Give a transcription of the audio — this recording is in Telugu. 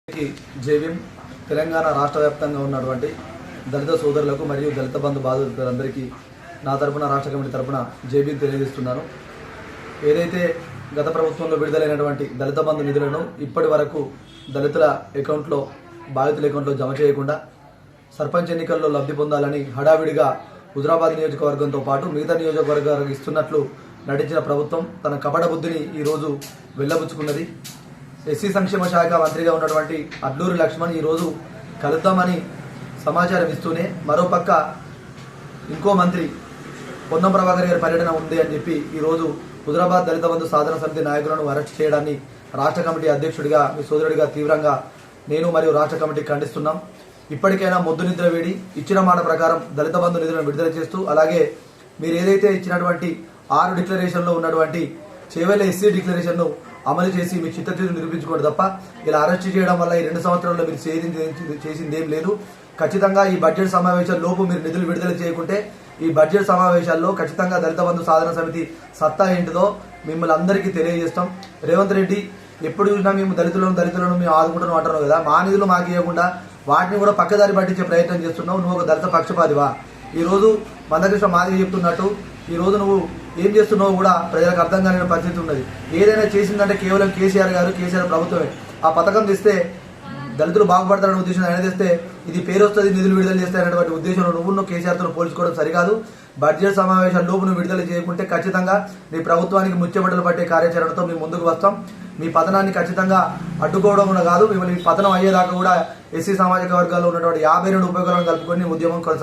జేవీఎం తెలంగాణ రాష్ట్ర వ్యాప్తంగా ఉన్నటువంటి దళిత సోదరులకు మరియు దళిత బంధు బాధితులందరికీ నా తరపున రాష్ట్ర కమిటీ తరపున జేబీఎం తెలియజేస్తున్నాను. ఏదైతే గత ప్రభుత్వంలో విడుదలైనటువంటి దళిత బంధు నిధులను ఇప్పటి వరకు దళితుల అకౌంట్లో బాధితుల అకౌంట్లో జమ చేయకుండా సర్పంచ్ ఎన్నికల్లో లబ్ధి పొందాలని హడావిడిగా హుజరాబాద్ నియోజకవర్గంతో పాటు మిగతా నియోజకవర్గాలకు ఇస్తున్నట్లు నటించిన ప్రభుత్వం తన కపట బుద్ధిని ఈరోజు వెళ్ళబుచ్చుకున్నది. ఎస్సీ సంక్షేమ శాఖ మంత్రిగా ఉన్నటువంటి అడ్లూరి లక్ష్మణ్ ఈరోజు కలుద్దామని సమాచారం ఇస్తూనే మరోపక్క ఇంకో మంత్రి పొన్నం ప్రభాకర్ గారి పర్యటన ఉంది అని చెప్పి ఈరోజు హుజరాబాద్ దళిత బంధు సాధన సమితి నాయకులను అరెస్ట్ చేయడాన్ని రాష్ట్ర కమిటీ అధ్యక్షుడిగా మీ సోదరుడిగా తీవ్రంగా నేను మరియు రాష్ట్ర కమిటీ ఖండిస్తున్నాం. ఇప్పటికైనా మొద్దు నిద్ర వేడి ఇచ్చిన మాట ప్రకారం దళిత బంధు నిధులను విడుదల చేస్తూ అలాగే మీరు ఏదైతే ఇచ్చినటువంటి 6 డిక్లరేషన్లో ఉన్నటువంటి చేవెళ్ళ ఎస్సీ డిక్లరేషన్ను అమలు చేసి మీ చిత్తశుద్ధిని నిరూపించుకోండి తప్ప ఇలా అరెస్ట్ చేయడం వల్ల ఈ 2 సంవత్సరాల్లో మీరు చేసింది ఏం లేదు. ఖచ్చితంగా ఈ బడ్జెట్ సమావేశాల లోపు మీరు నిధులు విడుదల చేయకుంటే ఈ బడ్జెట్ సమావేశాల్లో ఖచ్చితంగా దళిత బంధు సాధన సమితి సత్తా ఏంటిదో మిమ్మల్ని అందరికీ తెలియజేస్తాం. రేవంత్ రెడ్డి ఎప్పుడు చూసినా మేము దళితులను మేము ఆదుకుంటున్నాం అంటున్నావు కదా, మా నిధులు మాకు ఇవ్వకుండా వాటిని కూడా పక్కదారి పట్టించే ప్రయత్నం చేస్తున్నావు. నువ్వు ఒక దళిత పక్షపాతివా? ఈరోజు మందకృష్ణ మాదిరి చెప్తున్నట్టు ఈరోజు నువ్వు ఏం చేస్తున్నావు కూడా ప్రజలకు అర్థం కాని పరిస్థితి ఉన్నది. ఏదైనా చేసిందంటే కేవలం కేసీఆర్ ప్రభుత్వమే. ఆ పథకం తెస్తే దళితులు బాగుపడతారనే ఉద్దేశం ఆయన తెస్తే ఇది పేరు వస్తుంది, నిధులు విడుదల చేస్తారనేటువంటి ఉద్దేశంలో నువ్వు కేసీఆర్తో పోల్చుకోవడం సరికాదు. బడ్జెట్ సమావేశాల లోపు నువ్వు విడుదల చేయకుంటే ఖచ్చితంగా నీ ప్రభుత్వానికి ముచ్చెమటలు పట్టే కార్యాచరణతో మేము ముందుకు వస్తాం. మీ పతనాన్ని ఖచ్చితంగా అడ్డుకోవడం కూడా కాదు, మిమ్మల్ని పతనం అయ్యేదాకా కూడా ఎస్సీ సామాజిక వర్గాల్లో ఉన్నటువంటి 52 ఉపయోగాలను కలుపుకొని ఉద్యమం కొనసాగిస్తాం.